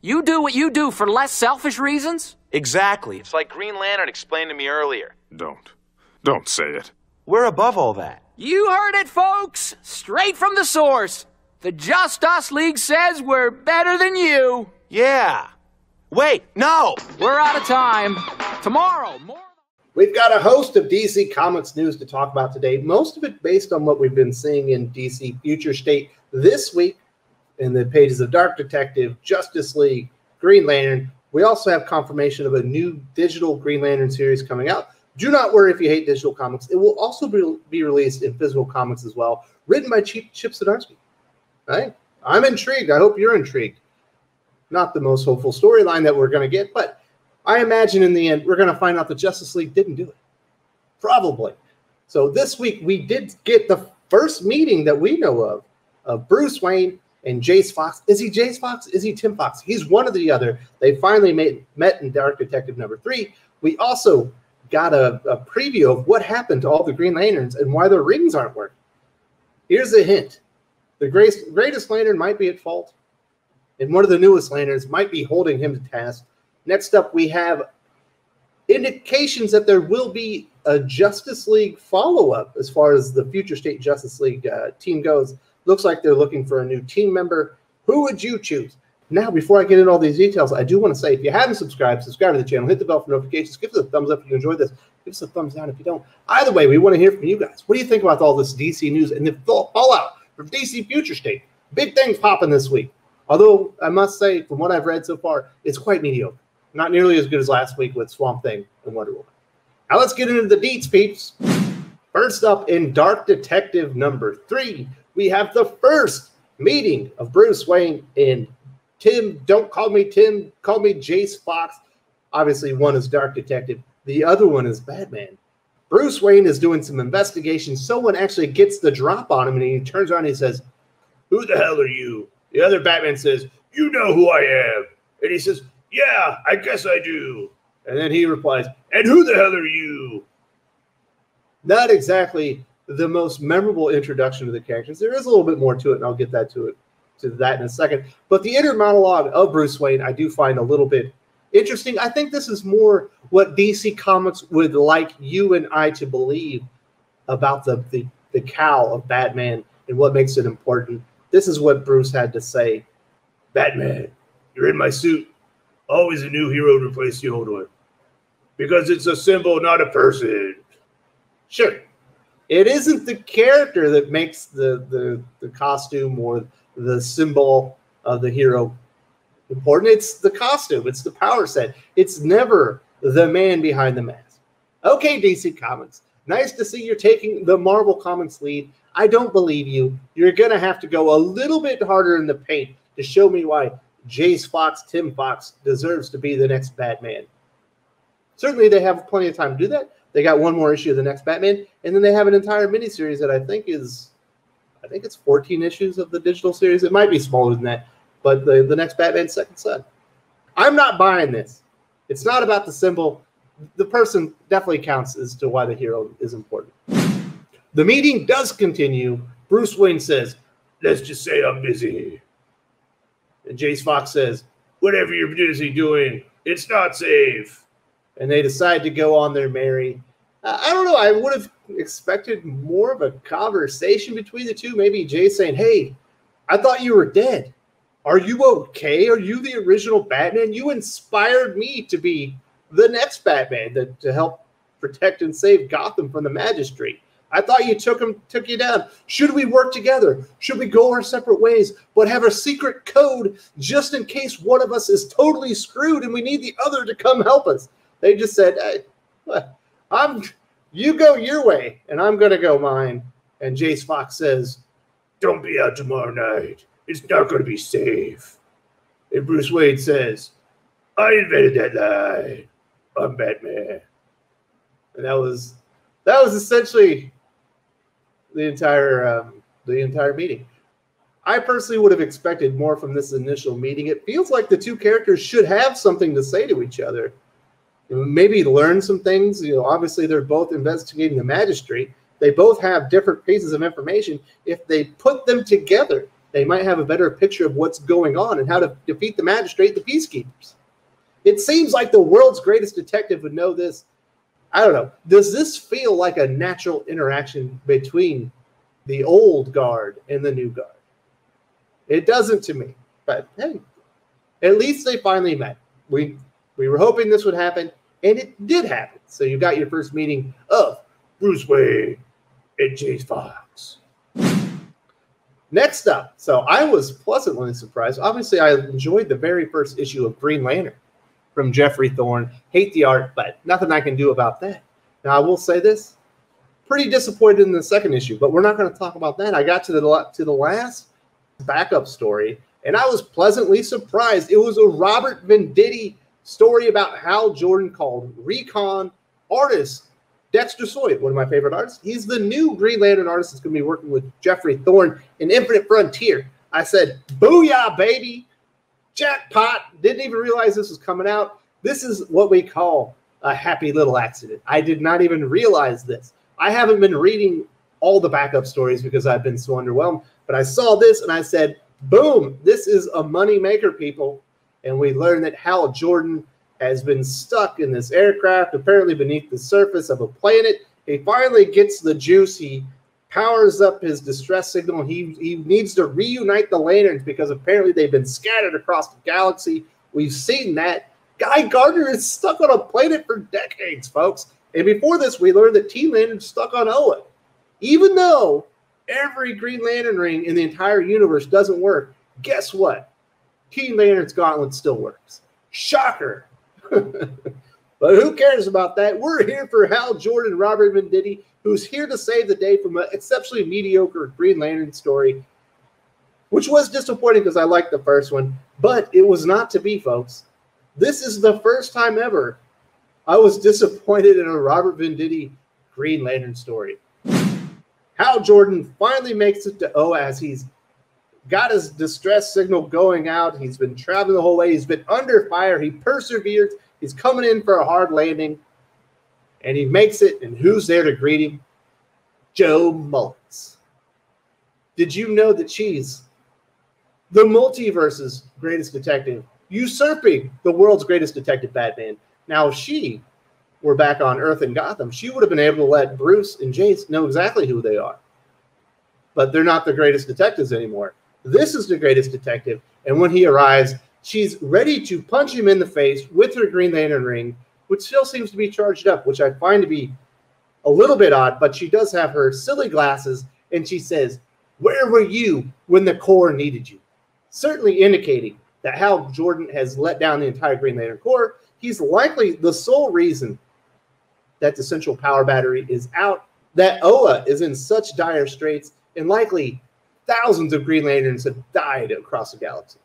You do what you do for less selfish reasons? Exactly. It's like Green Lantern explained to me earlier. Don't say it. We're above all that. You heard it, folks. Straight from the source. The Just Us League says we're better than you. Yeah. Wait, no! We're out of time. Tomorrow, more. We've got a host of DC Comics news to talk about today, most of it based on what we've been seeing in DC Future State this week in the pages of Dark Detective, Justice League, Green Lantern. We also have confirmation of a new digital Green Lantern series coming out. Do not worry if you hate digital comics. It will also be released in physical comics as well, written by Chip Zdarsky. Right? I'm intrigued. I hope you're intrigued. Not the most hopeful storyline that we're going to get, but I imagine in the end we're going to find out the Justice League didn't do it. Probably. So this week we did get the first meeting that we know of Bruce Wayne and Jace Fox. Is he Jace Fox? Is he Tim Fox? He's one or the other. They finally met in Dark Detective number 3. We also got a preview of what happened to all the Green Lanterns and why their rings aren't working. Here's a hint. The greatest Lantern might be at fault, and one of the newest Lanterns might be holding him to task. Next up, we have indications that there will be a Justice League follow-up as far as the Future State Justice League team goes. Looks like they're looking for a new team member. Who would you choose? Now, before I get into all these details, I do want to say, if you haven't subscribed to the channel, hit the bell for notifications, give us a thumbs up if you enjoyed this, give us a thumbs down if you don't. Either way, we want to hear from you guys. What do you think about all this DC news and the fallout from DC Future State? Big things popping this week. Although, I must say, from what I've read so far, it's quite mediocre. Not nearly as good as last week with Swamp Thing and Wonder Woman. Now let's get into the deets, peeps. First up in Dark Detective number 3, we have the first meeting of Bruce Wayne and Tim. Don't call me Tim, call me Jace Fox. Obviously, one is Dark Detective. The other one is Batman. Bruce Wayne is doing some investigation. Someone actually gets the drop on him, and he turns around and he says, "Who the hell are you?" The other Batman says, "You know who I am." And he says, "Yeah, I guess I do." And then he replies, "And who the hell are you?" Not exactly the most memorable introduction to the characters. There is a little bit more to it, and I'll get to that in a second. But the inner monologue of Bruce Wayne, I do find a little bit interesting. I think this is more what DC Comics would like you and I to believe about the cowl of Batman and what makes it important. This is what Bruce had to say. "Batman, you're in my suit. Always a new hero to replace the old one. Because it's a symbol, not a person." Sure. It isn't the character that makes the costume or the symbol of the hero important. It's the costume. It's the power set. It's never the man behind the mask. Okay, DC Comics. Nice to see you're taking the Marvel Comics lead. I don't believe you. You're going to have to go a little bit harder in the paint to show me why Jace Fox, Tim Fox, deserves to be the next Batman. Certainly, they have plenty of time to do that. They got one more issue of the next Batman, and then they have an entire miniseries that I think it's 14 issues of the digital series. It might be smaller than that, but the next Batman Second Son. I'm not buying this. It's not about the symbol. The person definitely counts as to why the hero is important. The meeting does continue. Bruce Wayne says, "Let's just say I'm busy." And Jace Fox says, "Whatever you're busy doing, it's not safe." And they decide to go on their merry. I don't know. I would have expected more of a conversation between the two. Maybe Jace saying, "Hey, I thought you were dead. Are you okay? Are you the original Batman? You inspired me to be the next Batman to help protect and save Gotham from the Magistrate. I thought you took you down. Should we work together? Should we go our separate ways, but have a secret code just in case one of us is totally screwed and we need the other to come help us?" They just said, "Hey, you go your way, and I'm going to go mine." And Jace Fox says, "Don't be out tomorrow night. It's not going to be safe." And Bruce Wayne says, "I invented that lie. I'm Batman." And that was essentially the entire meeting. I personally would have expected more from this initial meeting. It feels like the two characters should have something to say to each other. Maybe learn some things. Obviously they're both investigating the Magistrate. They both have different pieces of information. If they put them together, they might have a better picture of what's going on and how to defeat the Magistrate, the Peacekeepers. It seems like the world's greatest detective would know this. I don't know. Does this feel like a natural interaction between the old guard and the new guard? It doesn't to me. But hey, at least they finally met. We were hoping this would happen, and it did happen. So you got your first meeting of Bruce Wayne and Jace Fox. Next up, so I was pleasantly surprised. Obviously, I enjoyed the very first issue of Green Lantern from Jeffrey Thorne. Hate the art, but nothing I can do about that. Now, I will say this. Pretty disappointed in the second issue, but we're not going to talk about that. I got to the last backup story, and I was pleasantly surprised. It was a Robert Venditti story about Hal Jordan called Recon Artist Dexter Soy, one of my favorite artists. He's the new Green Lantern artist that's going to be working with Jeffrey Thorne in Infinite Frontier. I said, booyah, baby. Jackpot. Didn't even realize this was coming out. This is what we call a happy little accident. I did not even realize this. I haven't been reading all the backup stories because I've been so underwhelmed, but I saw this and I said, boom, this is a money maker, people. And we learned that Hal Jordan has been stuck in this aircraft, apparently beneath the surface of a planet. He finally gets the juice. He powers up his distress signal. He needs to reunite the Lanterns because apparently they've been scattered across the galaxy. We've seen that. Guy Gardner is stuck on a planet for decades, folks. And before this, we learned that Teen Lantern's stuck on Oa. Even though every Green Lantern ring in the entire universe doesn't work, guess what? Teen Lantern's Gauntlet still works. Shocker. But who cares about that? We're here for Hal Jordan and Robert Venditti, who's here to save the day from an exceptionally mediocre Green Lantern story, which was disappointing because I liked the first one, but it was not to be, folks. This is the first time ever I was disappointed in a Robert Venditti Green Lantern story. Hal Jordan finally makes it to Oa as he's got his distress signal going out. He's been traveling the whole way. He's been under fire. He persevered. He's coming in for a hard landing. And he makes it. And who's there to greet him? Jo Mullins. Did you know that she's the multiverse's greatest detective, usurping the world's greatest detective, Batman? Now, if she were back on Earth in Gotham, she would have been able to let Bruce and Jace know exactly who they are. But they're not the greatest detectives anymore. This is the greatest detective, and when he arrives, she's ready to punch him in the face with her Green Lantern ring, which still seems to be charged up, which I find to be a little bit odd, but she does have her silly glasses, and she says, "Where were you when the Corps needed you?" Certainly indicating that Hal Jordan has let down the entire Green Lantern Corps. He's likely the sole reason that the central power battery is out, that Oa is in such dire straits, and likely thousands of Green Lanterns have died across the galaxy.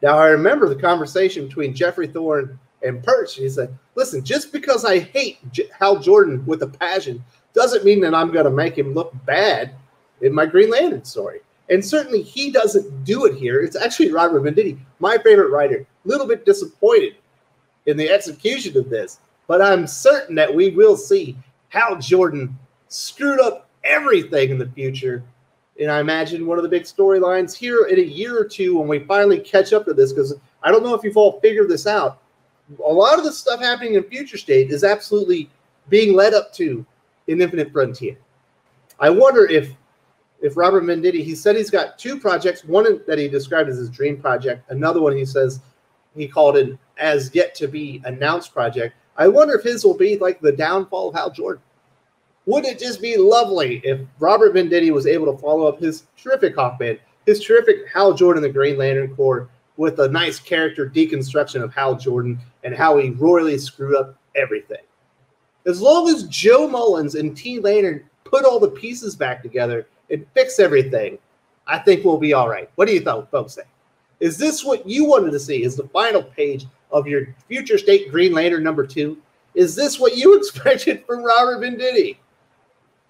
Now, I remember the conversation between Jeffrey Thorne and Perch. He said, listen, just because I hate Hal Jordan with a passion doesn't mean that I'm going to make him look bad in my Green Lantern story. And certainly he doesn't do it here. It's actually Robert Venditti, my favorite writer. A little bit disappointed in the execution of this, but I'm certain that we will see Hal Jordan screwed up everything in the future. And I imagine one of the big storylines here in a year or two when we finally catch up to this, because I don't know if you've all figured this out. A lot of the stuff happening in Future State is absolutely being led up to in Infinite Frontier. I wonder if Robert Venditti, he said he's got two projects, one that he described as his dream project, another one he says he called an as yet to be announced project. I wonder if his will be like the downfall of Hal Jordan. Wouldn't it just be lovely if Robert Venditti was able to follow up his terrific Hawkman, his terrific Hal Jordan, the Green Lantern Corps, with a nice character deconstruction of Hal Jordan and how he royally screwed up everything? As long as Jo Mullins and Teen Lantern put all the pieces back together and fix everything, I think we'll be all right. What do you folks think? Is this what you wanted to see? Is the final page of your Future State Green Lantern #2? Is this what you expected from Robert Venditti?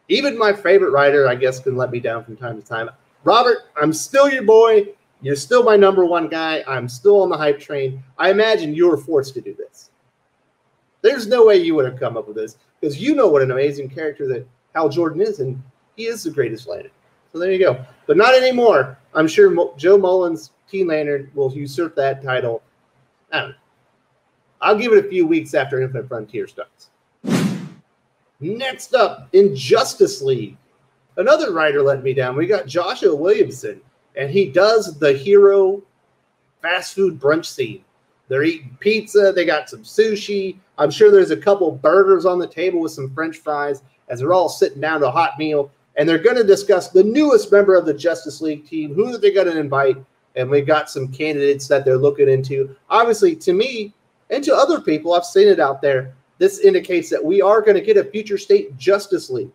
Even my favorite writer, I guess, can let me down from time to time. Robert, I'm still your boy. You're still my #1 guy. I'm still on the hype train. I imagine you were forced to do this. There's no way you would have come up with this, because you know what an amazing character that Hal Jordan is, and he is the greatest Lantern. So there you go. But not anymore. I'm sure Joe Mullins, Teen Lantern, will usurp that title. I don't know. I'll give it a few weeks after Infinite Frontier starts. Next up, in Justice League. Another writer let me down. We got Joshua Williamson, and he does the hero fast food brunch scene. They're eating pizza. They got some sushi. I'm sure there's a couple burgers on the table with some French fries as they're all sitting down to a hot meal. And they're going to discuss the newest member of the Justice League team, who they're going to invite. And we've got some candidates that they're looking into. Obviously, to me and to other people, I've seen it out there, this indicates that we are going to get a future state Justice League.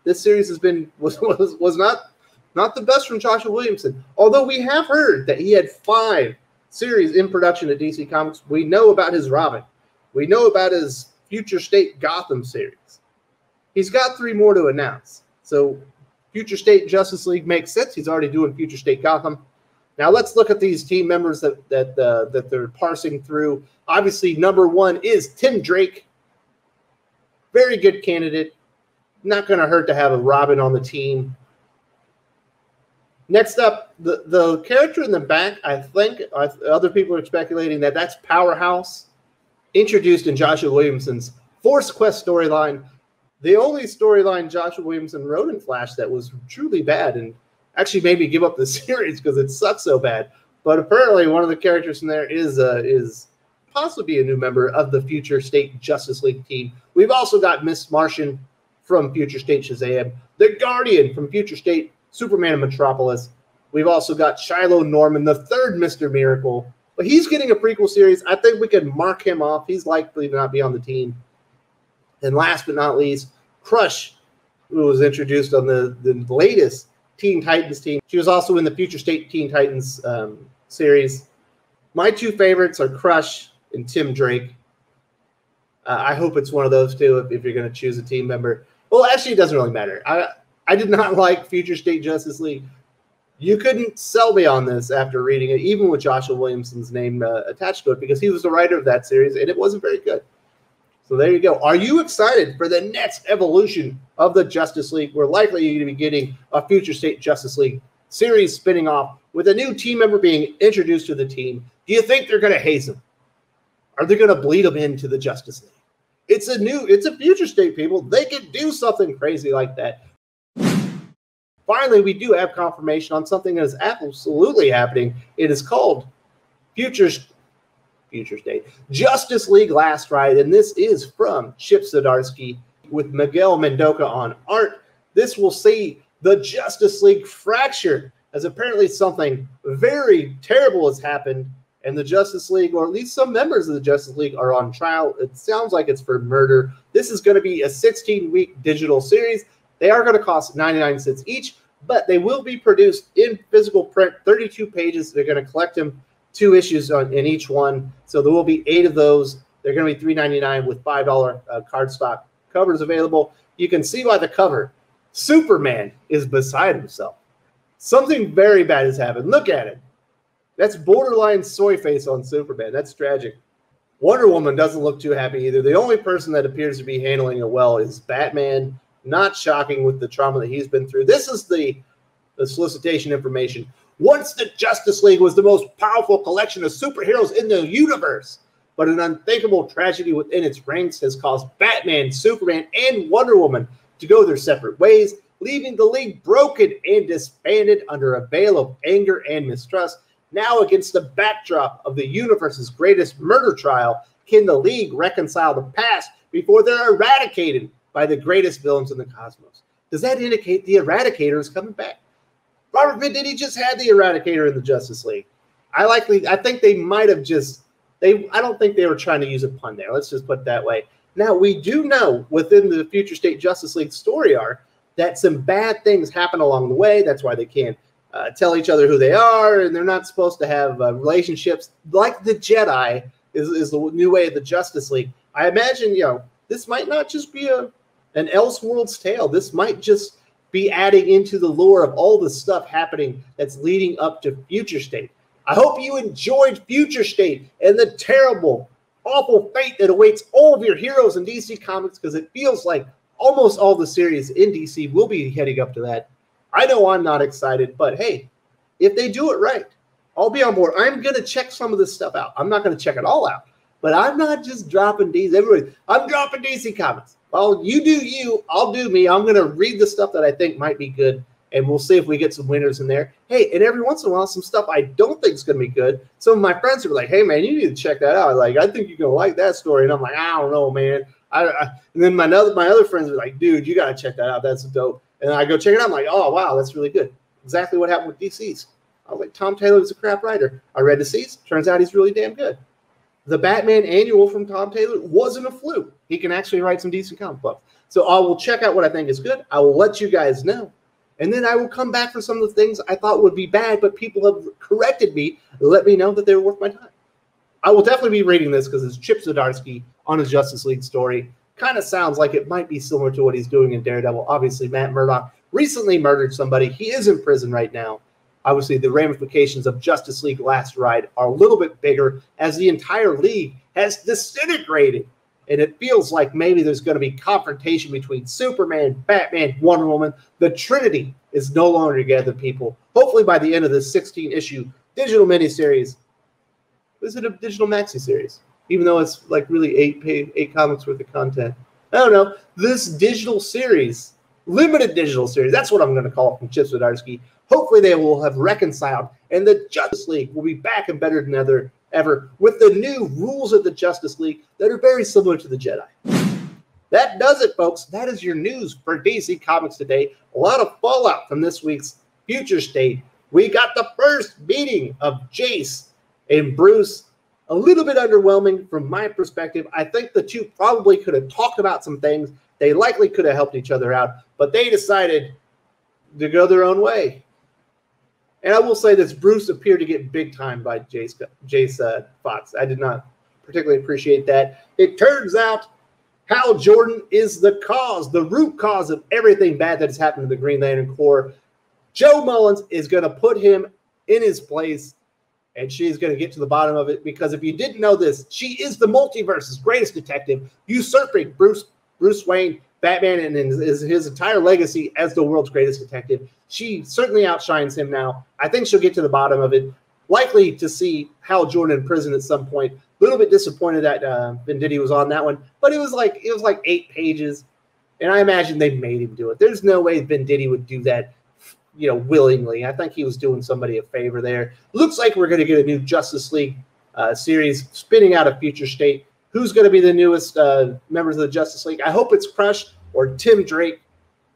This series was not the best from Joshua Williamson. Although we have heard that he had 5 series in production at DC Comics. We know about his Robin. We know about his Future State Gotham series. He's got 3 more to announce. So Future State Justice League makes sense. He's already doing Future State Gotham. Now let's look at these team members that they're parsing through. Obviously, number 1 is Tim Drake. Very good candidate. Not going to hurt to have a Robin on the team. Next up, the character in the back, I think other people are speculating that that's Powerhouse, introduced in Joshua Williamson's Force Quest storyline. The only storyline Joshua Williamson wrote in Flash that was truly bad and actually made me give up the series because it sucked so bad. But apparently one of the characters in there is possibly a new member of the Future State Justice League team. We've also got Miss Martian from Future State Shazam, the Guardian from Future State Superman and Metropolis. We've also got Shiloh Norman, the 3rd Mr. Miracle. But he's getting a prequel series. I think we can mark him off. He's likely to not be on the team. And last but not least, Crush, who was introduced on the latest Teen Titans team. She was also in the Future State Teen Titans series. My 2 favorites are Crush and Tim Drake. I hope it's one of those 2 if you're going to choose a team member. Well, actually, it doesn't really matter. I did not like Future State Justice League. You couldn't sell me on this after reading it, even with Joshua Williamson's name attached to it, because he was the writer of that series, and it wasn't very good. So there you go. Are you excited for the next evolution of the Justice League? We're likely going to be getting a Future State Justice League series spinning off with a new team member being introduced to the team. Do you think they're going to haze him? Are they going to bleed him into the Justice League? It's a Future State, people. They can do something crazy like that. Finally, we do have confirmation on something that is absolutely happening. It is called Future State Justice League Last Ride, and this is from Chip Zdarsky with Miguel Mendoza on art. This will see the Justice League fracture, as apparently something very terrible has happened, and the Justice League, or at least some members of the Justice League, are on trial. It sounds like it's for murder. This is going to be a 16-week digital series. They are going to cost 99 cents each, but they will be produced in physical print, 32 pages. They're going to collect them, 2 issues in each one. So there will be 8 of those. They're going to be $3.99 with $5 cardstock covers available. You can see by the cover, Superman is beside himself. Something very bad has happened. Look at it. That's borderline soy face on Superman. That's tragic. Wonder Woman doesn't look too happy either. The only person that appears to be handling it well is Batman. Not shocking with the trauma that he's been through. This is the solicitation information. Once the Justice League was the most powerful collection of superheroes in the universe, but an unthinkable tragedy within its ranks has caused Batman, Superman, and Wonder Woman to go their separate ways, leaving the League broken and disbanded under a veil of anger and mistrust. Now, against the backdrop of the universe's greatest murder trial, can the League reconcile the past before they're eradicated by the greatest villains in the cosmos? Does that indicate the Eradicator is coming back? Robert Venditti just had the Eradicator in the Justice League. I think they might have I don't think they were trying to use a pun there. Let's just put it that way. Now, we do know within the Future State Justice League story arc that some bad things happen along the way. That's why they can't tell each other who they are, and they're not supposed to have relationships like the Jedi is the new way of the Justice League. I imagine, this might not just be an Elseworlds tale. This might just be adding into the lore of all the stuff happening that's leading up to Future State. I hope you enjoyed Future State and the terrible, awful fate that awaits all of your heroes in DC Comics, because it feels like almost all the series in DC will be heading up to that. I know I'm not excited, but hey, if they do it right, I'll be on board. I'm going to check some of this stuff out. I'm not going to check it all out, but I'm not just dropping DC. Everybody, I'm dropping DC Comics. Well, you do you, I'll do me. I'm going to read the stuff that I think might be good, and we'll see if we get some winners in there. Hey, and every once in a while, some stuff I don't think is going to be good. Some of my friends are like, hey, man, you need to check that out. Like, I think you're going to like that story. And I'm like, I don't know, man. And then my other friends are like, dude, you got to check that out. That's dope. And I go check it out. I'm like, oh, wow, that's really good. Exactly what happened with DC's. I was like, Tom Taylor's a crap writer. I read DC's. Turns out he's really damn good. The Batman annual from Tom Taylor wasn't a fluke. He can actually write some decent comic books. So I will check out what I think is good. I will let you guys know. And then I will come back for some of the things I thought would be bad, but people have corrected me, let me know that they were worth my time. I will definitely be reading this because it's Chip Zdarsky on his Justice League story. Kind of sounds like it might be similar to what he's doing in Daredevil. Obviously, Matt Murdock recently murdered somebody. He is in prison right now. Obviously, the ramifications of Justice League Last Ride are a little bit bigger as the entire league has disintegrated. And it feels like maybe there's going to be confrontation between Superman, Batman, Wonder Woman. The Trinity is no longer together, people. Hopefully by the end of this 16-issue digital miniseries. Is it a digital maxi series? Even though it's like really eight comics worth of content. I don't know. This digital series, limited digital series, that's what I'm going to call it from Chip Zdarsky. Hopefully they will have reconciled, and the Justice League will be back and better than ever with the new rules of the Justice League that are very similar to the Jedi. That does it, folks. That is your news for DC Comics today. A lot of fallout from this week's Future State. We got the first meeting of Jace and Bruce. A little bit underwhelming from my perspective. I think the two probably could have talked about some things. They likely could have helped each other out, but they decided to go their own way. And I will say this, Bruce appeared to get big time by Jace Fox. I did not particularly appreciate that. It turns out Hal Jordan is the cause, the root cause of everything bad that has happened to the Green Lantern Corps. Joe Mullins is going to put him in his place, and she's going to get to the bottom of it, because if you didn't know this, she is the multiverse's greatest detective, usurping Bruce Wayne, Batman, and his entire legacy as the world's greatest detective. She certainly outshines him now. I think she'll get to the bottom of it. Likely to see Hal Jordan in prison at some point. A little bit disappointed that Venditti was on that one, but it was like 8 pages, and I imagine they made him do it. There's no way Venditti would do that, willingly. I think he was doing somebody a favor there. Looks like we're going to get a new Justice League series spinning out of Future State. Who's going to be the newest members of the Justice League? I hope it's Crush or Tim Drake,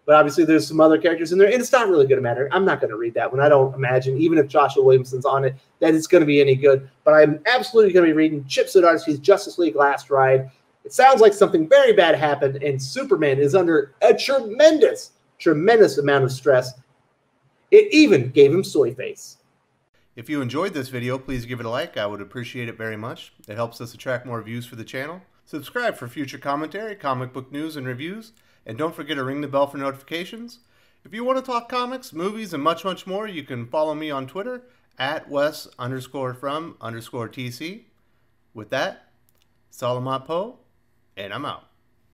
but obviously there's some other characters in there, and it's not really going to matter. I'm not going to read that one. I don't imagine, even if Joshua Williamson's on it, that it's going to be any good. But I'm absolutely going to be reading Chip Zdarsky's Justice League Last Ride. It sounds like something very bad happened, and Superman is under a tremendous amount of stress. It even gave him soy face. If you enjoyed this video, please give it a like. I would appreciate it very much. It helps us attract more views for the channel. Subscribe for future commentary, comic book news, and reviews. And don't forget to ring the bell for notifications. If you want to talk comics, movies, and much, much more, you can follow me on Twitter at Wes_from_TC. With that, Salamat Po, and I'm out.